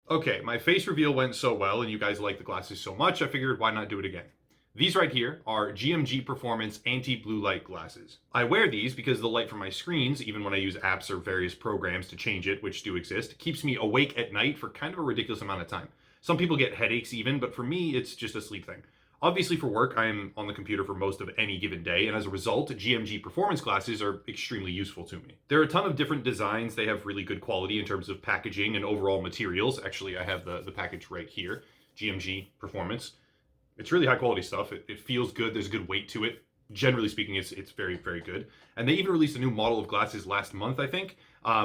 Okay, my face reveal went so well and you guys like the glasses so much, I figured why not do it again. These right here are GMG Performance Anti-Blue Light glasses. I wear these because the light from my screens, even when I use apps or various programs to change it, which do exist, keeps me awake at night for kind of a ridiculous amount of time. Some people get headaches even, but for me, it's just a sleep thing. Obviously, for work, I am on the computer for most of any given day, and as a result, GMG performance glasses are extremely useful to me. There are a ton of different designs. They have really good quality in terms of packaging and overall materials. Actually, I have the package right here, GMG performance. It's really high quality stuff. It feels good. There's a good weight to it. Generally speaking, it's very very good. And they even released a new model of glasses last month, I think,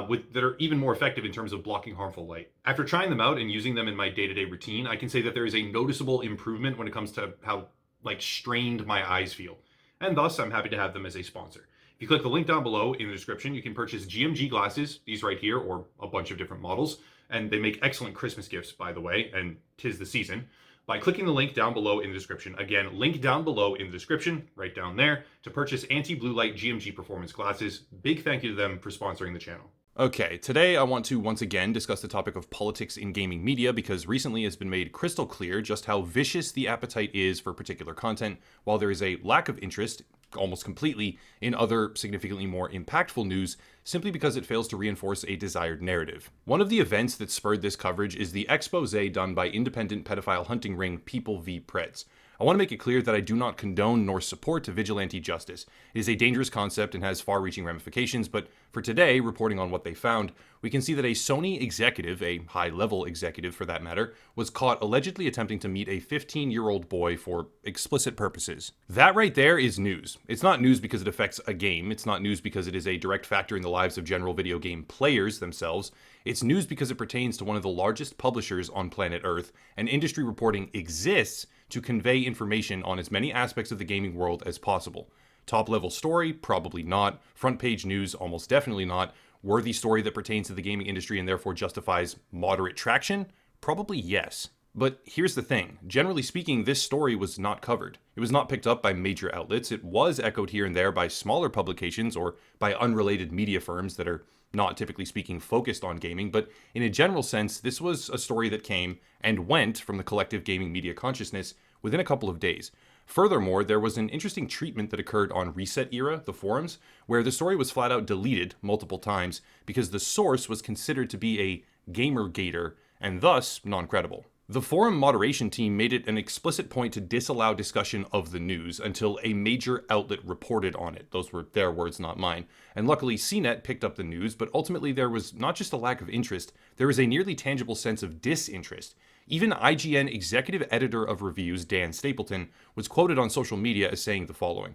with that are even more effective in terms of blocking harmful light. After trying them out and using them in my day-to-day routine, I can say that there is a noticeable improvement when it comes to how like strained my eyes feel. And thus, I'm happy to have them as a sponsor. If you click the link down below in the description, you can purchase GMG glasses, these right here, or a bunch of different models. And they make excellent Christmas gifts, by the way, and 'tis the season by clicking the link down below in the description. Again, link down below in the description, right down there, to purchase anti-blue light GMG performance glasses. Big thank you to them for sponsoring the channel. Okay, today I want to once again discuss the topic of politics in gaming media because recently it's been made crystal clear just how vicious the appetite is for particular content, while there is a lack of interest, almost completely, in other significantly more impactful news simply because it fails to reinforce a desired narrative. One of the events that spurred this coverage is the expose done by independent pedophile hunting ring People v. Preds. I want to make it clear that I do not condone nor support vigilante justice. It is a dangerous concept and has far-reaching ramifications, but for today, reporting on what they found, we can see that a Sony executive, a high-level executive for that matter, was caught allegedly attempting to meet a 15-year-old boy for explicit purposes. That right there is news. It's not news because it affects a game. It's not news because it is a direct factor in the lives of general video game players themselves. It's news because it pertains to one of the largest publishers on planet Earth, and industry reporting exists to convey information on as many aspects of the gaming world as possible. Top level story? Probably not. Front page news? Almost definitely not. Worthy story that pertains to the gaming industry and therefore justifies moderate traction? Probably yes. But here's the thing. Generally speaking, this story was not covered. It was not picked up by major outlets. It was echoed here and there by smaller publications or by unrelated media firms that are not typically speaking focused on gaming, but in a general sense, this was a story that came and went from the collective gaming media consciousness within a couple of days. Furthermore, there was an interesting treatment that occurred on Reset Era, the forums, where the story was flat out deleted multiple times because the source was considered to be a gamer-gator and thus non-credible. The forum moderation team made it an explicit point to disallow discussion of the news until a major outlet reported on it. Those were their words, not mine. And luckily, CNET picked up the news, but ultimately there was not just a lack of interest, there was a nearly tangible sense of disinterest. Even IGN executive editor of reviews, Dan Stapleton, was quoted on social media as saying the following: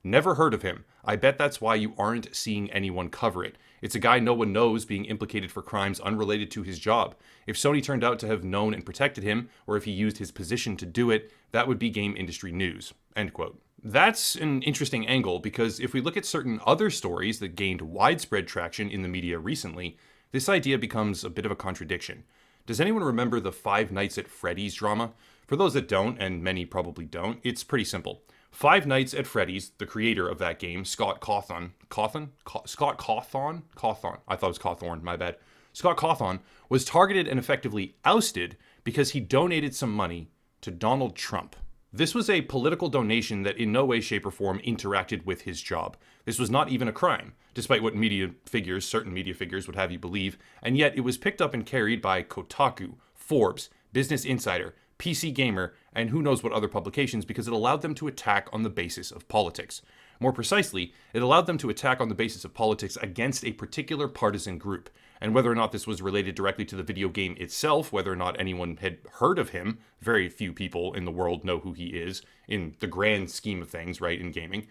"Never heard of him. I bet that's why you aren't seeing anyone cover it. It's a guy no one knows being implicated for crimes unrelated to his job. If Sony turned out to have known and protected him, or if he used his position to do it, that would be game industry news." End quote. That's an interesting angle because if we look at certain other stories that gained widespread traction in the media recently, this idea becomes a bit of a contradiction. Does anyone remember the Five Nights at Freddy's drama? For those that don't, and many probably don't, it's pretty simple. Five Nights at Freddy's, the creator of that game, Scott Cawthon, I thought it was Cawthorn, my bad. Scott Cawthon was targeted and effectively ousted because he donated some money to Donald Trump. This was a political donation that in no way, shape, or form interacted with his job. This was not even a crime, despite what certain media figures would have you believe, and yet it was picked up and carried by Kotaku, Forbes, Business Insider, PC Gamer, and who knows what other publications because it allowed them to attack on the basis of politics. More precisely, it allowed them to attack on the basis of politics against a particular partisan group. And whether or not this was related directly to the video game itself, whether or not anyone had heard of him, very few people in the world know who he is, in the grand scheme of things, right, in gaming,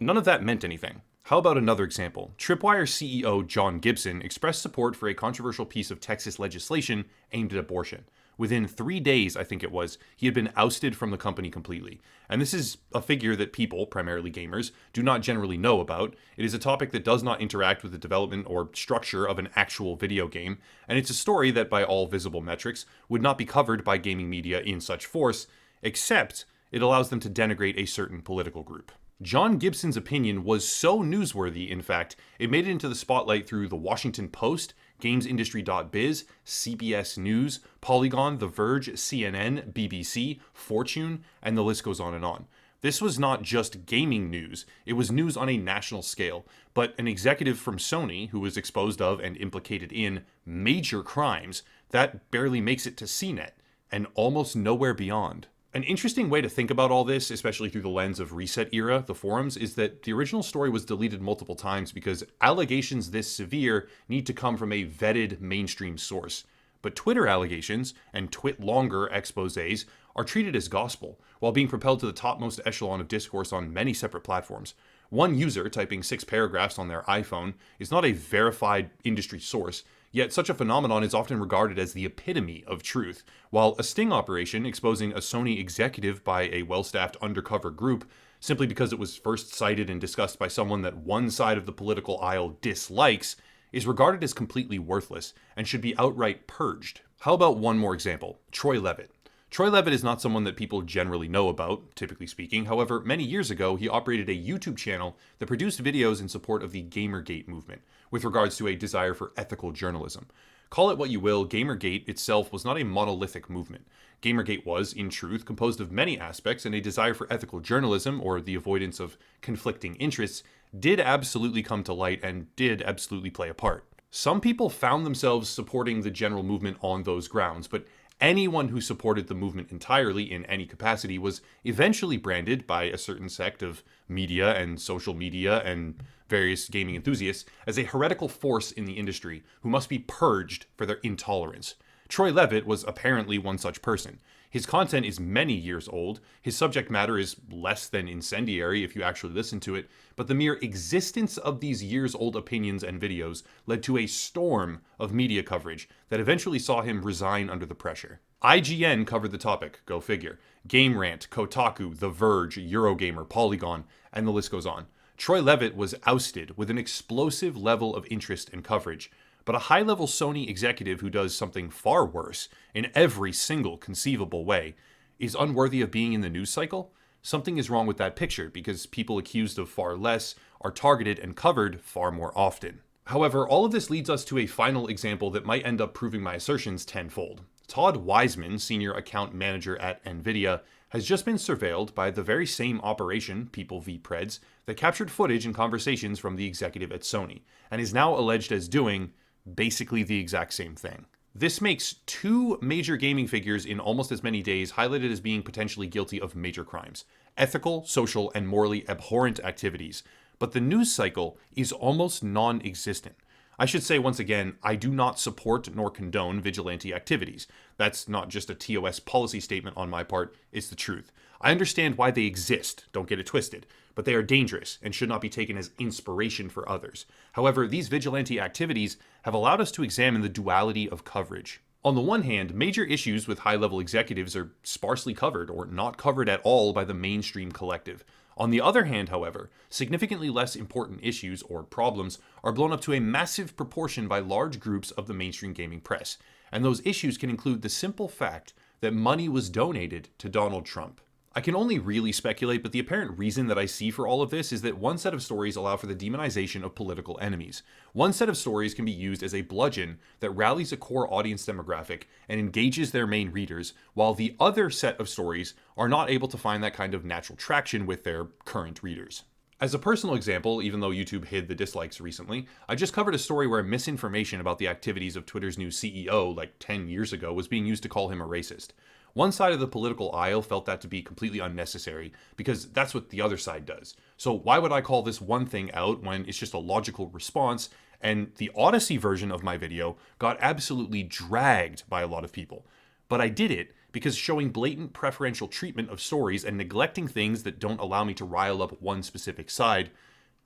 none of that meant anything. How about another example? Tripwire CEO John Gibson expressed support for a controversial piece of Texas legislation aimed at abortion. Within 3 days, I think it was, he had been ousted from the company completely. And this is a figure that people, primarily gamers, do not generally know about. It is a topic that does not interact with the development or structure of an actual video game, and it's a story that, by all visible metrics, would not be covered by gaming media in such force, except it allows them to denigrate a certain political group. John Gibson's opinion was so newsworthy, in fact, it made it into the spotlight through the Washington Post, GamesIndustry.biz, CBS News, Polygon, The Verge, CNN, BBC, Fortune, and the list goes on and on. This was not just gaming news, it was news on a national scale, but an executive from Sony who was exposed of and implicated in major crimes, that barely makes it to CNET, and almost nowhere beyond. An interesting way to think about all this, especially through the lens of Reset Era, the forums, is that the original story was deleted multiple times because allegations this severe need to come from a vetted mainstream source. But Twitter allegations and twit-longer exposés are treated as gospel, while being propelled to the topmost echelon of discourse on many separate platforms. One user typing 6 paragraphs on their iPhone is not a verified industry source, yet such a phenomenon is often regarded as the epitome of truth, while a sting operation exposing a Sony executive by a well-staffed undercover group simply because it was first cited and discussed by someone that one side of the political aisle dislikes is regarded as completely worthless and should be outright purged. How about one more example? Troy Levitt. Troy Levitt is not someone that people generally know about, typically speaking. However, many years ago, he operated a YouTube channel that produced videos in support of the Gamergate movement, with regards to a desire for ethical journalism. Call it what you will, Gamergate itself was not a monolithic movement. Gamergate was, in truth, composed of many aspects, and a desire for ethical journalism, or the avoidance of conflicting interests, did absolutely come to light and did absolutely play a part. Some people found themselves supporting the general movement on those grounds, but anyone who supported the movement entirely in any capacity was eventually branded by a certain sect of media and social media and various gaming enthusiasts as a heretical force in the industry who must be purged for their intolerance. Troy Levitt was apparently one such person. His content is many years old, his subject matter is less than incendiary if you actually listen to it, but the mere existence of these years-old opinions and videos led to a storm of media coverage that eventually saw him resign under the pressure. IGN covered the topic, go figure. Game Rant, Kotaku, The Verge, Eurogamer, Polygon, and the list goes on. Troy Levitt was ousted with an explosive level of interest and coverage, but a high-level Sony executive who does something far worse in every single conceivable way is unworthy of being in the news cycle? Something is wrong with that picture because people accused of far less are targeted and covered far more often. However, all of this leads us to a final example that might end up proving my assertions tenfold. Todd Wiseman, senior account manager at NVIDIA, has just been surveilled by the very same operation, People v. Preds, that captured footage and conversations from the executive at Sony, and is now alleged as doing basically the exact same thing. This makes 2 major gaming figures in almost as many days highlighted as being potentially guilty of major crimes, ethical, social, and morally abhorrent activities, but the news cycle is almost non-existent. I should say once again, I do not support nor condone vigilante activities. That's not just a TOS policy statement on my part, it's the truth. I understand why they exist, don't get it twisted, but they are dangerous and should not be taken as inspiration for others. However, these vigilante activities have allowed us to examine the duality of coverage. On the one hand, major issues with high-level executives are sparsely covered or not covered at all by the mainstream collective. On the other hand, however, significantly less important issues or problems are blown up to a massive proportion by large groups of the mainstream gaming press, and those issues can include the simple fact that money was donated to Donald Trump. I can only really speculate, but the apparent reason that I see for all of this is that one set of stories allow for the demonization of political enemies. One set of stories can be used as a bludgeon that rallies a core audience demographic and engages their main readers, while the other set of stories are not able to find that kind of natural traction with their current readers. As a personal example, even though YouTube hid the dislikes recently, I just covered a story where misinformation about the activities of Twitter's new CEO, like 10 years ago, was being used to call him a racist. One side of the political aisle felt that to be completely unnecessary, because that's what the other side does. So why would I call this one thing out when it's just a logical response, and the Odyssey version of my video got absolutely dragged by a lot of people. But I did it because showing blatant preferential treatment of stories and neglecting things that don't allow me to rile up one specific side,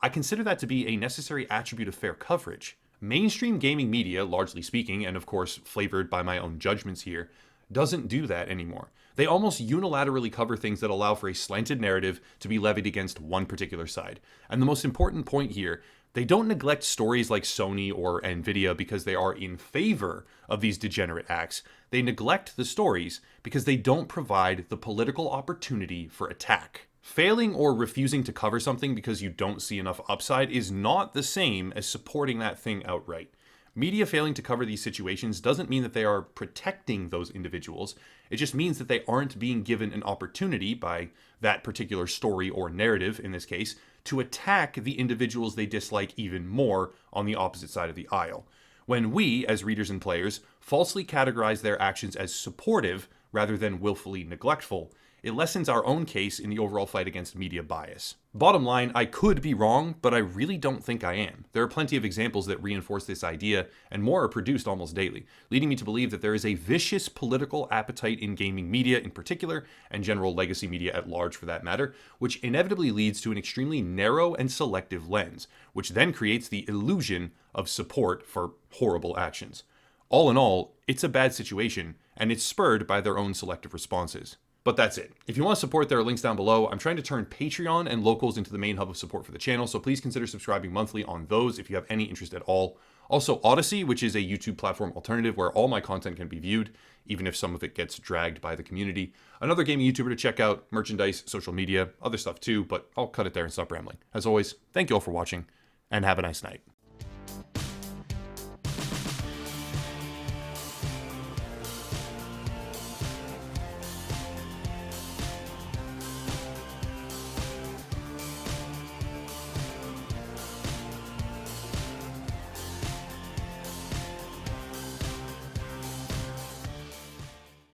I consider that to be a necessary attribute of fair coverage. Mainstream gaming media, largely speaking, and of course flavored by my own judgments here, doesn't do that anymore. They almost unilaterally cover things that allow for a slanted narrative to be levied against one particular side. And the most important point here, they don't neglect stories like Sony or Nvidia because they are in favor of these degenerate acts. They neglect the stories because they don't provide the political opportunity for attack. Failing or refusing to cover something because you don't see enough upside is not the same as supporting that thing outright. Media failing to cover these situations doesn't mean that they are protecting those individuals. It just means that they aren't being given an opportunity by that particular story or narrative, in this case, to attack the individuals they dislike even more on the opposite side of the aisle. When we, as readers and players, falsely categorize their actions as supportive rather than willfully neglectful, it lessens our own case in the overall fight against media bias. Bottom line, I could be wrong, but I really don't think I am. There are plenty of examples that reinforce this idea, and more are produced almost daily, leading me to believe that there is a vicious political appetite in gaming media in particular, and general legacy media at large for that matter, which inevitably leads to an extremely narrow and selective lens, which then creates the illusion of support for horrible actions. All in all, it's a bad situation, and it's spurred by their own selective responses. But that's it. If you want to support, there are links down below. I'm trying to turn Patreon and locals into the main hub of support for the channel, so please consider subscribing monthly on those if you have any interest at all. Also, Odyssey, which is a YouTube platform alternative where all my content can be viewed, even if some of it gets dragged by the community. Another gaming YouTuber to check out, merchandise, social media, other stuff too, but I'll cut it there and stop rambling. As always, thank you all for watching, and have a nice night.